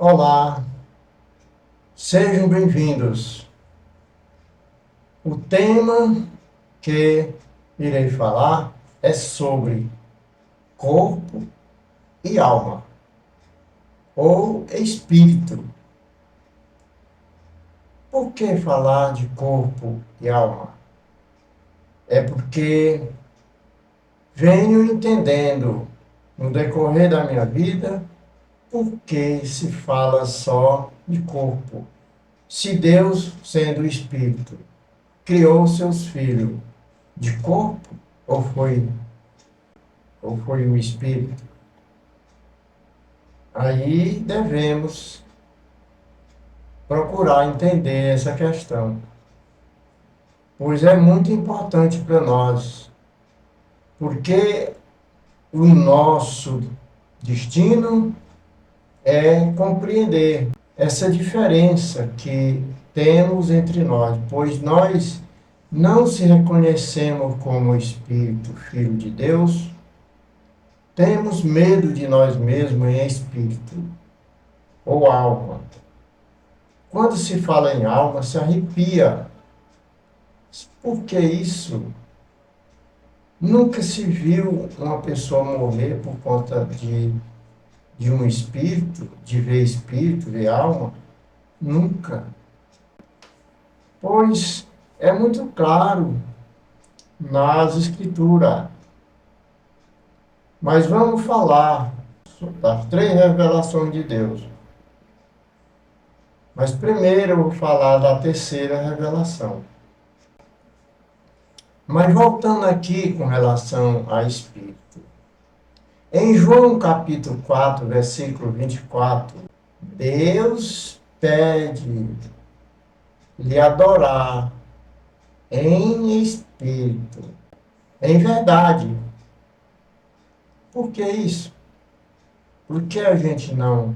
Olá, sejam bem-vindos. O tema que irei falar é sobre corpo e alma, ou espírito. Por que falar de corpo e alma? É porque venho entendendo no decorrer da minha vida por que se fala só de corpo. Se Deus, sendo espírito, criou seus filhos de corpo, ou foi o espírito? Aí devemos procurar entender essa questão, pois é muito importante para nós, porque o nosso destino é compreender essa diferença que temos entre nós, pois nós não se reconhecemos como espírito, filho de Deus, temos medo de nós mesmos em espírito ou alma. Quando se fala em alma, se arrepia. Por que isso? Nunca se viu uma pessoa morrer por conta de um espírito, de ver espírito, ver alma? Nunca. Pois é muito claro nas escrituras. Mas vamos falar das três revelações de Deus. Mas primeiro eu vou falar da terceira revelação. Mas voltando aqui com relação a espírito. Em João capítulo 4, versículo 24, Deus pede lhe adorar em espírito, em verdade. Por que isso? Porque a gente não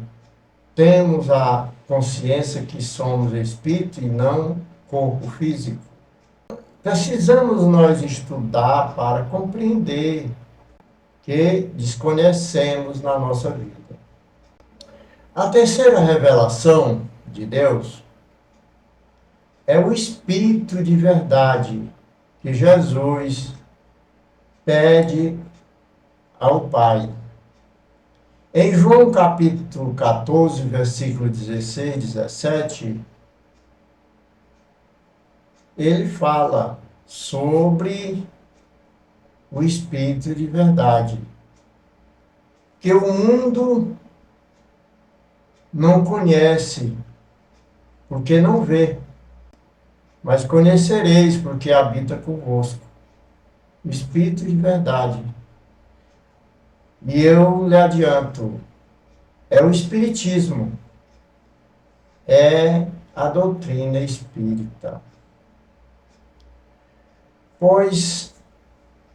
temos a consciência que somos espírito e não corpo físico. Precisamos nós estudar para compreender que desconhecemos na nossa vida. A terceira revelação de Deus é o Espírito de verdade que Jesus pede ao Pai. Em João capítulo 14, versículo 16, 17, ele fala sobre o Espírito de verdade, que o mundo não conhece, porque não vê, mas conhecereis, porque habita convosco. O Espírito de verdade. E eu lhe adianto, é o Espiritismo, é a doutrina espírita. Pois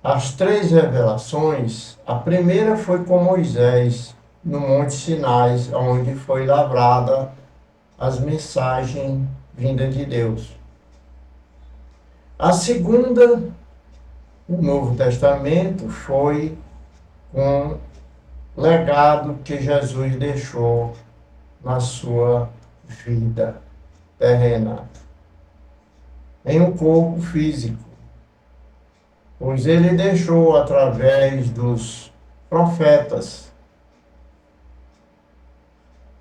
as três revelações, a primeira foi com Moisés, no Monte Sinai, onde foi lavrada as mensagens vindas de Deus. A segunda, o Novo Testamento, foi com o legado que Jesus deixou na sua vida terrena, em um corpo físico, pois ele deixou através dos profetas.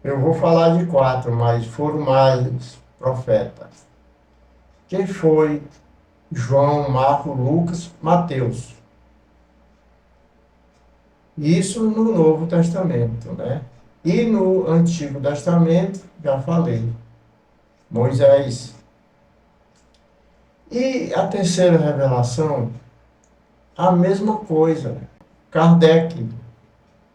Eu vou falar de 4, mas foram mais profetas, que foi João, Marcos, Lucas, Mateus. Isso no Novo Testamento, né? E no Antigo Testamento, já falei, Moisés. E a terceira revelação, a mesma coisa, Kardec.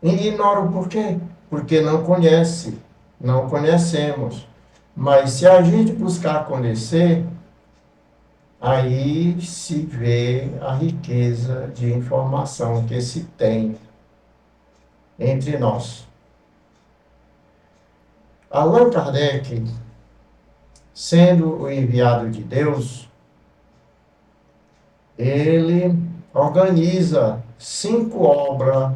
Ignora por quê? Porque não conhece, não conhecemos. Mas se a gente buscar conhecer, aí se vê a riqueza de informação que se tem entre nós. Allan Kardec, sendo o enviado de Deus, ele organiza 5 obras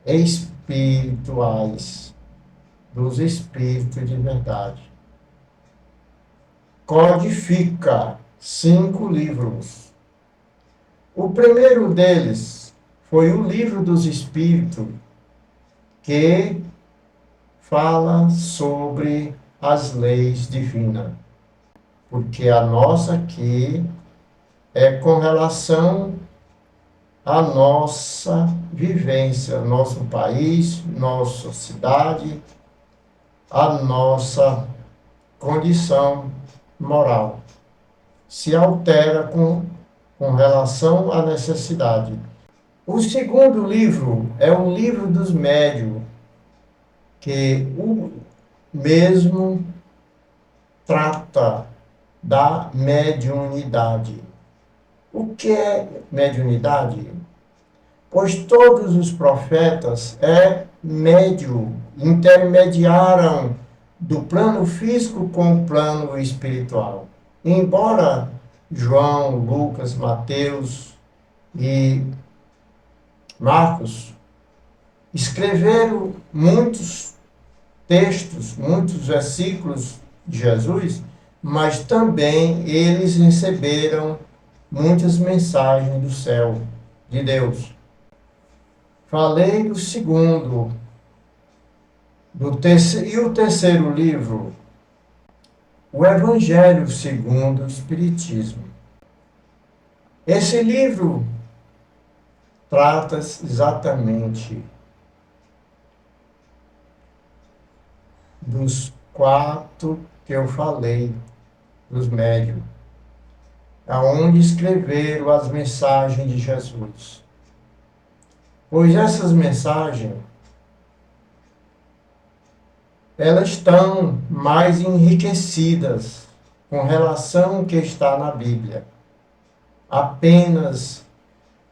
espirituais. dos Espíritos de verdade. Codifica 5 livros. O primeiro deles foi o Livro dos Espíritos, que fala sobre as leis divinas. Porque a nossa aqui é com relação à nossa vivência, nosso país, nossa cidade, a nossa condição moral. Se altera com relação à necessidade. O segundo livro é o Livro dos Médiuns, que o mesmo trata da mediunidade. O que é mediunidade? Pois todos os profetas médium, intermediaram do plano físico com o plano espiritual. Embora João, Lucas, Mateus e Marcos escreveram muitos textos, muitos versículos de Jesus, mas também eles receberam muitas mensagens do céu, de Deus. Falei do segundo, e o terceiro livro, o Evangelho segundo o Espiritismo. Esse livro trata exatamente dos 4 que eu falei, dos médiuns, aonde escreveram as mensagens de Jesus. Pois essas mensagens, elas estão mais enriquecidas com relação ao que está na Bíblia, apenas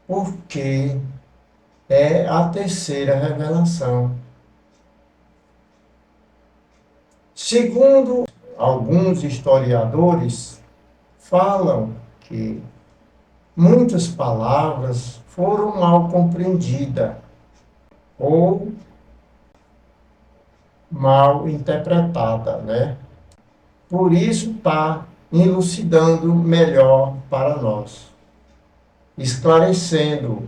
porque é a terceira revelação. Segundo alguns historiadores, falam que muitas palavras foram mal compreendidas ou mal interpretadas, né? Por isso está elucidando melhor para nós, esclarecendo.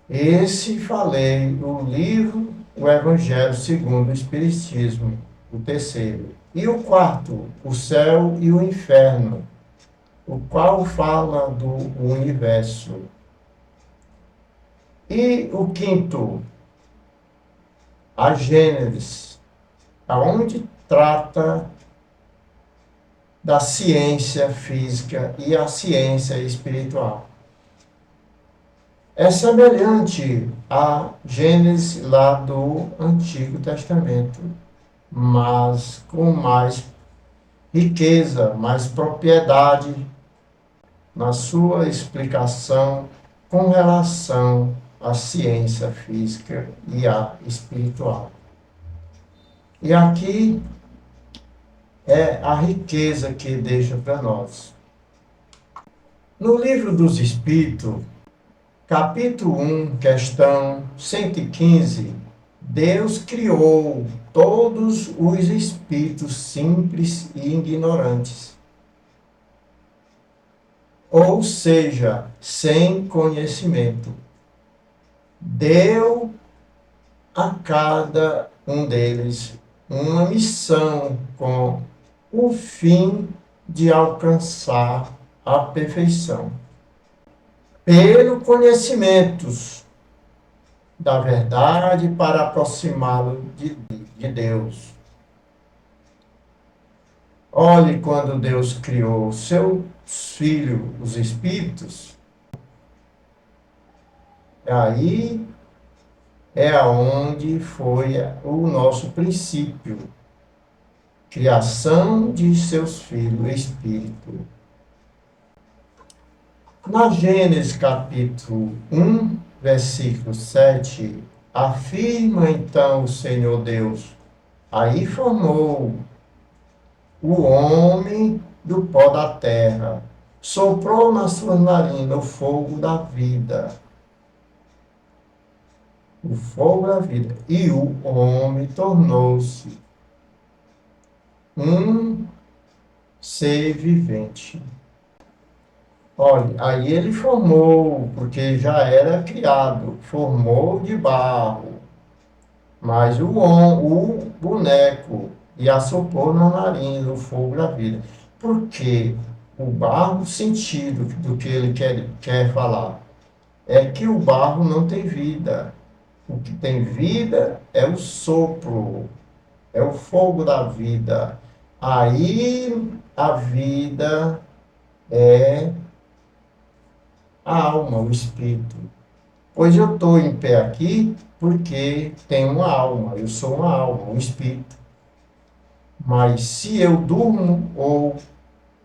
Esse falei, o livro, o Evangelho segundo o Espiritismo, o terceiro. E o quarto, o céu e o inferno, o qual fala do universo. E o quinto, a Gênesis, aonde trata da ciência física e a ciência espiritual. É semelhante a Gênesis lá do Antigo Testamento, mas com mais riqueza, mais propriedade na sua explicação com relação à ciência física e à espiritual. E aqui é a riqueza que deixa para nós. No Livro dos Espíritos, capítulo 1, questão 115, Deus criou todos os espíritos simples e ignorantes, ou seja, sem conhecimento. Deu a cada um deles uma missão com o fim de alcançar a perfeição. Pelo conhecimento da verdade para aproximá-lo de Deus. Olhe, quando Deus criou seus filhos, os espíritos, aí é aonde foi o nosso princípio. Criação de seus filhos, espírito. Na Gênesis capítulo 1, versículo 7, afirma então o Senhor Deus, aí formou o homem do pó da terra, soprou na sua narina o fogo da vida. o fogo da vida. E o homem tornou-se um ser vivente. Olha, aí ele formou, porque já era criado, formou de barro, mas o boneco e assopou na nariz o fogo da vida. Porque o barro, o sentido do que ele quer falar, é que o barro não tem vida. O que tem vida é o sopro, é o fogo da vida. Aí a vida é a alma, o espírito. Pois eu estou em pé aqui porque tenho uma alma, eu sou uma alma, um espírito. Mas se eu durmo ou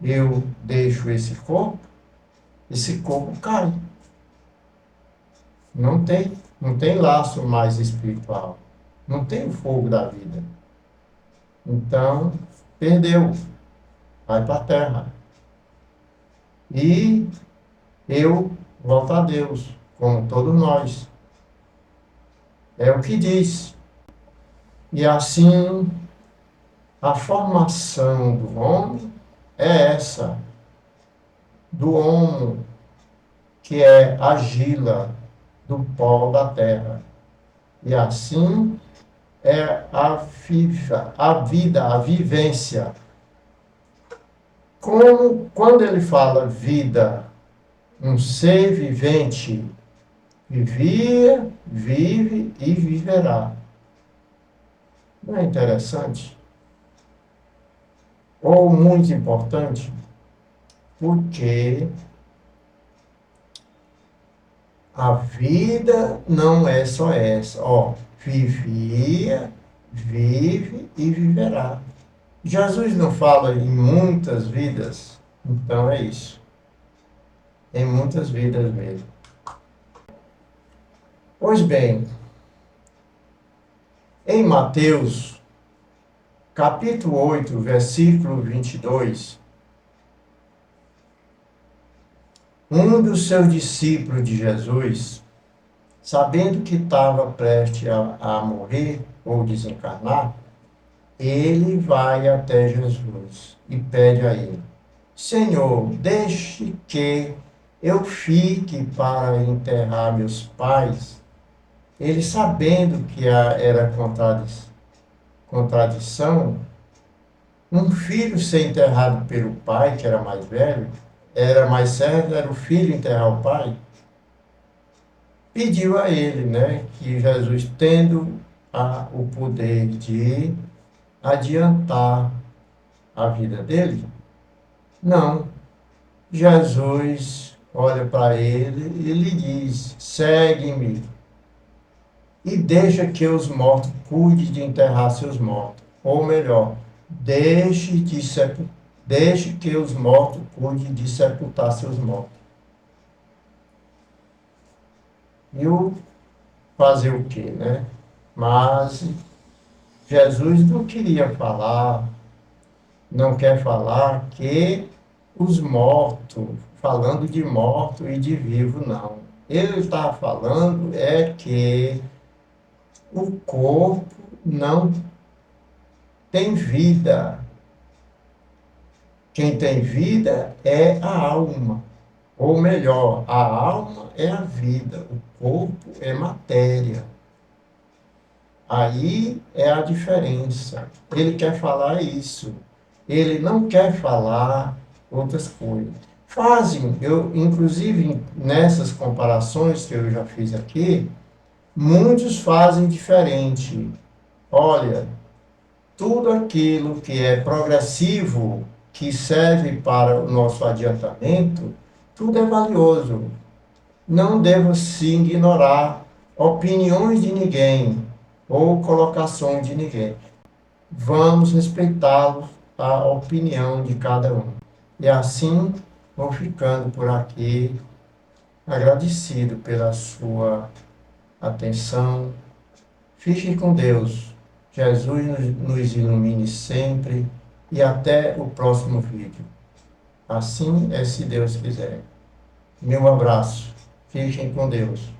eu deixo esse corpo cai. Não tem laço mais espiritual. Não tem o fogo da vida. Então, perdeu, vai para a terra. E eu volto a Deus, como todos nós. É o que diz. E assim, a formação do homem é essa, do homo, que é a gila do pó da terra. E assim é a vida, a vivência. Como, quando ele fala vida, um ser vivente, vivia, vive e viverá. Não é interessante? Ou muito importante? Porque a vida não é só essa. Ó, vivia, vive e viverá. Jesus não fala em muitas vidas? Então é isso. Em muitas vidas mesmo. Pois bem, em Mateus, capítulo 8, versículo 22, um dos seus discípulos de Jesus, sabendo que estava prestes a morrer ou desencarnar, ele vai até Jesus e pede a ele: Senhor, deixe que eu fique para enterrar meus pais. Ele, sabendo que era contradição, um filho ser enterrado pelo pai, que era mais velho, era mais certo, era o filho enterrar o pai, pediu a ele, né, que Jesus, tendo o poder de adiantar a vida dele, não. Jesus olha para ele e lhe diz: segue-me e deixa que os mortos cuide de enterrar seus mortos. Ou melhor, deixe que os mortos cuide de sepultar seus mortos. E o fazer o quê, né? Mas Jesus não queria falar, não quer falar que os mortos, falando de morto e de vivo, não. Ele está falando é que o corpo não tem vida. Quem tem vida é a alma. Ou melhor, a alma é a vida, o corpo é matéria. Aí é a diferença. Ele quer falar isso. Ele não quer falar outras coisas. Inclusive, nessas comparações que eu já fiz aqui, muitos fazem diferente. Olha, tudo aquilo que é progressivo, que serve para o nosso adiantamento, tudo é valioso. Não devo se ignorar opiniões de ninguém ou colocações de ninguém. Vamos respeitá-los, a opinião de cada um. E assim vou ficando por aqui, agradecido pela sua atenção. Fique com Deus. Jesus nos ilumine sempre e até o próximo vídeo. Assim é, se Deus quiser. Meu abraço. Fiquem com Deus.